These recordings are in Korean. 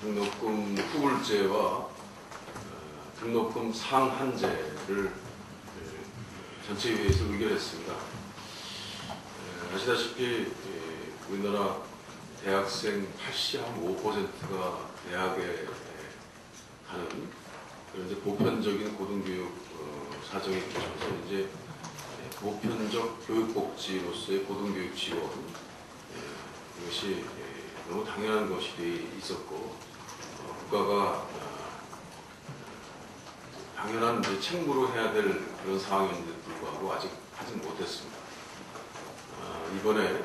등록금 후불제와 등록금 상한제를 전체회의에서 의결했습니다. 아시다시피 우리나라 대학생 85%가 대학에 가는 그런 이제 보편적인 고등교육 사정이 있어서 이제 보편적 교육복지로서의 고등교육 지원 이것이 너무 당연한 것이 돼 있었고 국가가 당연한 이제 책무로 해야 될 그런 상황인데도 불구하고 아직 하지 못했습니다. 이번에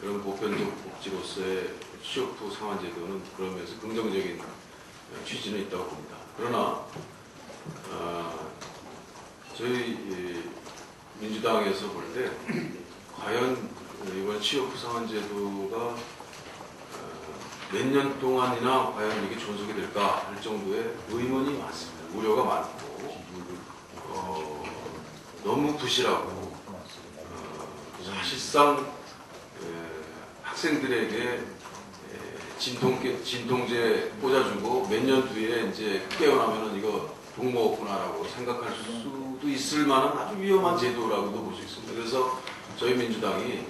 그런 보편적 복지로서의 취업 후 상한제도는 그런 면에서 긍정적인 취지는 있다고 봅니다. 그러나 저희 민주당에서 볼 때 과연 이번 취업 후 상한제도가 몇 년 동안이나 과연 이게 존속이 될까 할 정도의 의문이 많습니다. 우려가 많고 너무 부실하고 사실상 학생들에게 진통제 꽂아주고 몇 년 뒤에 이제 깨어나면은 이거 돈 먹었구나라고 생각할 수도 있을 만한 아주 위험한 제도라고도 볼 수 있습니다. 그래서 저희 민주당이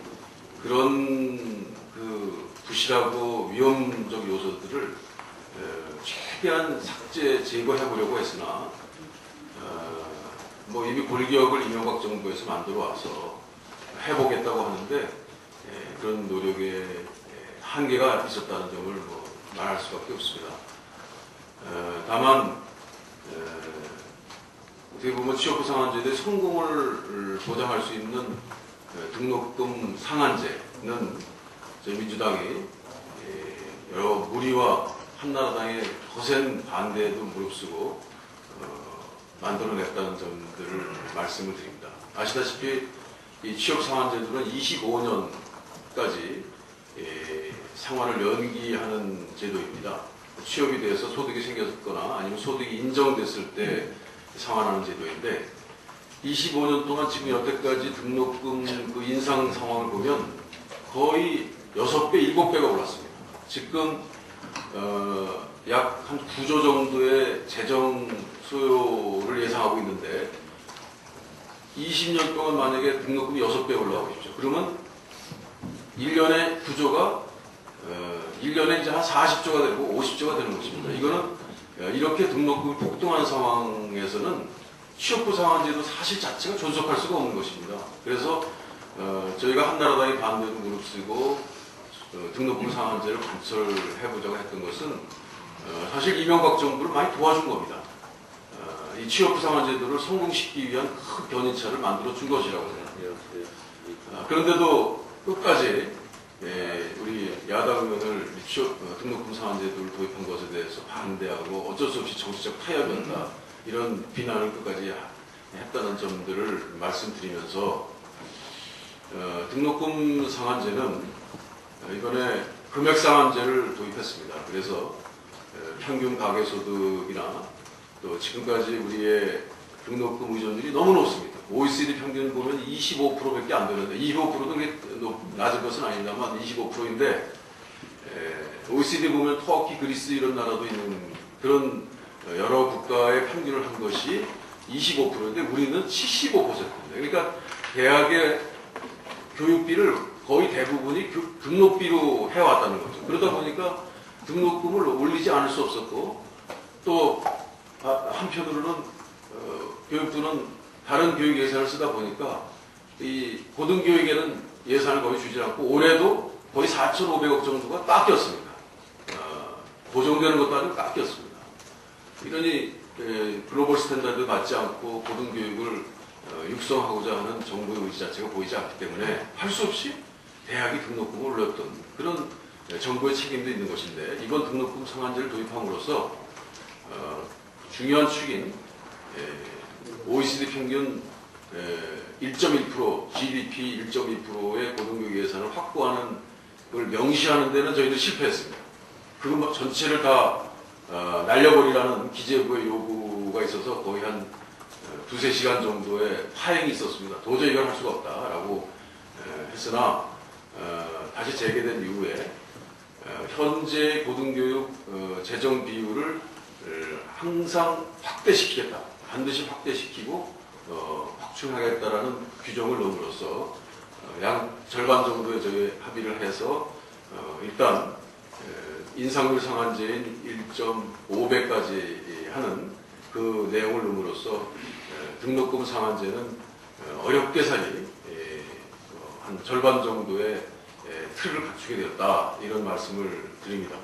그런 그 부실하고 위험적 요소들을 최대한 삭제, 제거해 보려고 했으나 뭐 이미 골기억을 이명박 정부에서 만들어 와서 해보겠다고 하는데 그런 노력에 한계가 있었다는 점을 뭐 말할 수밖에 없습니다. 다만 어떻게 보면 취업 후 상한제도의 성공을 보장할 수 있는 등록금 상한제는 저희 민주당이 여러 무리와 한나라당의 거센 반대에도 무릅쓰고 만들어냈다는 점들을 말씀을 드립니다. 아시다시피 이 취업 상한제도는 25년까지 상환을 연기하는 제도입니다. 취업이 돼서 소득이 생겼거나 아니면 소득이 인정됐을 때 상환하는 제도인데 25년 동안 지금 여태까지 등록금 그 인상 상황을 보면 거의 6배, 7배가 올랐습니다. 지금 약 한 9조 정도의 재정 소요를 예상하고 있는데 20년 동안 만약에 등록금이 6배 올라가고 있죠. 그러면 1년에 9조가 1년에 이제 한 40조가 되고 50조가 되는 것입니다. 이거는 이렇게 등록금이 폭등한 상황에서는 취업 후 상한제도 사실 자체가 존속할 수가 없는 것입니다. 그래서 저희가 한나라당이 반대로 무릅쓰고 등록금 상한제를 관철해보자고 했던 것은 사실 이명박 정부를 많이 도와준 겁니다. 이 취업 후 상한제도를 성공시키기 위한 큰 견인차를 만들어준 것이라고 생각합니다. 그런데도 끝까지 우리 야당 의원을 등록금 상한제도를 도입한 것에 대해서 반대하고 어쩔 수 없이 정치적 타협이었다 이런 비난을 끝까지 했다는 점들을 말씀드리면서 등록금 상한제는 이번에 금액 상한제를 도입했습니다. 그래서 평균 가계소득이나 또 지금까지 우리의 등록금 의존율이 너무 높습니다. OECD 평균 보면 25%밖에 안 되는데 25%도 낮은 것은 아닙니다만 25%인데 OECD 보면 터키, 그리스 이런 나라도 있는 그런 여러 국가의 평균을 한 것이 25%인데 우리는 75%입니다. 그러니까 대학의 교육비를 거의 대부분이 등록비로 해왔다는 거죠. 그러다 보니까 등록금을 올리지 않을 수 없었고 또 한편으로는 교육부는 다른 교육 예산을 쓰다 보니까 이 고등교육에는 예산을 거의 주지 않고 올해도 거의 4,500억 정도가 깎였습니다. 보정되는 것도 아니고 깎였습니다. 이러니 글로벌 스탠다드에 맞지 않고 고등교육을 육성하고자 하는 정부의 의지 자체가 보이지 않기 때문에 할 수 없이 대학이 등록금을 올렸던 그런 정부의 책임도 있는 것인데 이번 등록금 상한제를 도입함으로써 중요한 축인 OECD 평균 1.1% GDP 1.2%의 고등교육 예산을 확보하는 걸 명시하는 데는 저희도 실패했습니다. 그거 전체를 다 날려버리라는 기재부의 요구가 있어서 거의 한 두세 시간 정도의 파행이 있었습니다. 도저히 이걸 할 수가 없다라고 했으나 다시 재개된 이후에 현재 고등교육 재정 비율을 항상 확대시키겠다. 반드시 확대시키고 확충하겠다라는 규정을 넣음으로써 양 절반 정도의 저희 합의를 해서 일단 인상률 상한제인 1.5배까지 하는 그 내용을 넣음으로써 등록금 상한제는 어렵게 살이 한 절반 정도의 틀을 갖추게 되었다, 이런 말씀을 드립니다.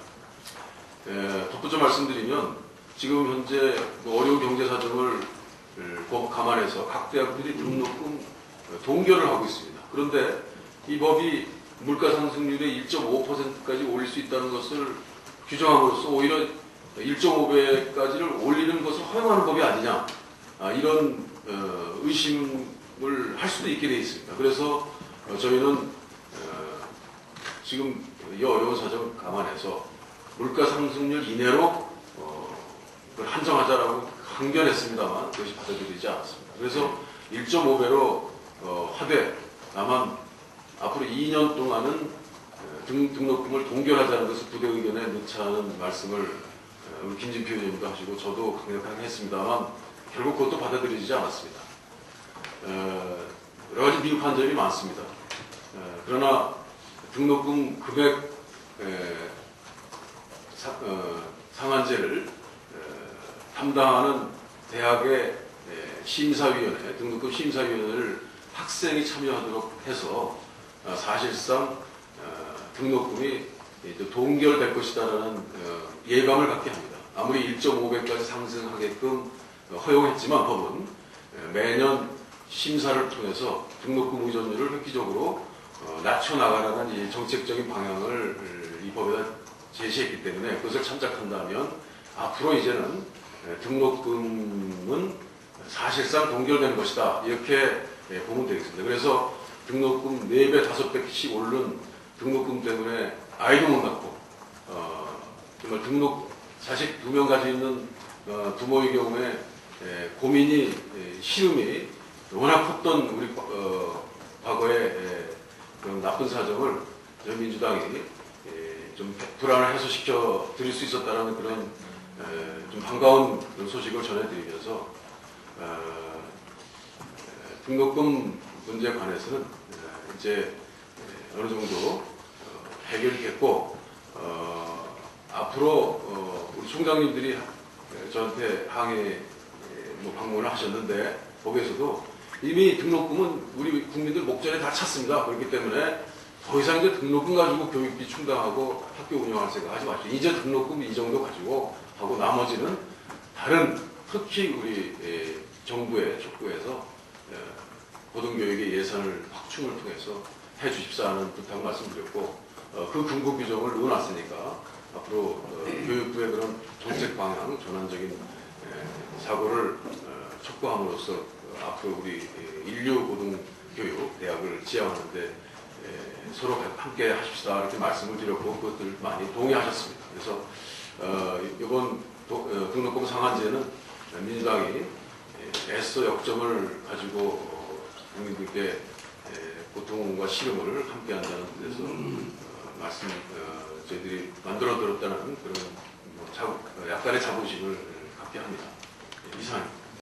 덧붙여 말씀드리면 지금 현재 어려운 경제 사정을 감안해서 각 대학들이 등록금 동결을 하고 있습니다. 그런데 이 법이 물가 상승률의 1.5%까지 올릴 수 있다는 것을 규정함으로써 오히려 1.5배까지를 올리는 것을 허용하는 법이 아니냐, 이런 의심을 할 수도 있게 되어 있습니다. 그래서 저희는 지금 이 어려운 사정을 감안해서 물가 상승률 이내로 그걸 한정하자라고 항변했습니다만 그것이 받아들이지 않았습니다. 그래서 1.5배로 하되 다만 앞으로 2년 동안은 등록금을 동결하자는 것을 부대 의견에 넣자는 말씀을 우리 김진표 의원님도 하시고 저도 강력하게 했습니다만 결국 그것도 받아들이지 않았습니다. 여러 가지 미흡한 점이 많습니다. 그러나 등록금 금액 상한제를 담당하는 대학의 심사위원회, 등록금 심사위원회를 학생이 참여하도록 해서 사실상 등록금이 동결될 것이다라는 예감을 갖게 합니다. 아무리 1.5배까지 상승하게끔 허용했지만 법은 매년 심사를 통해서 등록금 의존율을 획기적으로 낮춰나가라는 이 정책적인 방향을 이 법에다 제시했기 때문에 그것을 참작한다면 앞으로 이제는 등록금은 사실상 동결되는 것이다, 이렇게 보면 되겠습니다. 그래서 등록금 4배, 5배씩 오른 등록금 때문에 아이도 못 낳고 정말 자식 2명 가지고 있는 부모의 경우에 고민이, 시름이 워낙 컸던 우리 과거의 그런 나쁜 사정을 저희 민주당이 좀 불안을 해소시켜 드릴 수 있었다는 그런 좀 반가운 소식을 전해드리면서 등록금 문제에 관해서는 이제 어느 정도 해결이 됐고 앞으로 우리 총장님들이 저한테 항의 방문을 하셨는데 거기에서도 이미 등록금은 우리 국민들 목전에 다 찼습니다. 그렇기 때문에 더 이상 이제 등록금 가지고 교육비 충당하고 학교 운영할 생각 하지 마시고 이제 등록금 이 정도 가지고 하고 나머지는 다른 특히 우리 정부의 촉구에서 고등교육의 예산을 확충을 통해서 해 주십사 하는 부탁 말씀드렸고 그 근거 규정을 넣어놨으니까 앞으로 교육부의 그런 정책 방향 전환적인 사고를 촉구함으로써 앞으로 우리 인류 고등교육 대학을 지향하는데 서로 함께 하십시다, 이렇게 말씀을 드렸고 그것들 많이 동의하셨습니다. 그래서 이번 등록금 상한제는 민주당이 애써 역점을 가지고 국민들께 고통과 시름을 함께한다는 뜻에서 저희들이 만들어들었다는 그런 약간의 자부심을 갖게 합니다. 이상입니다.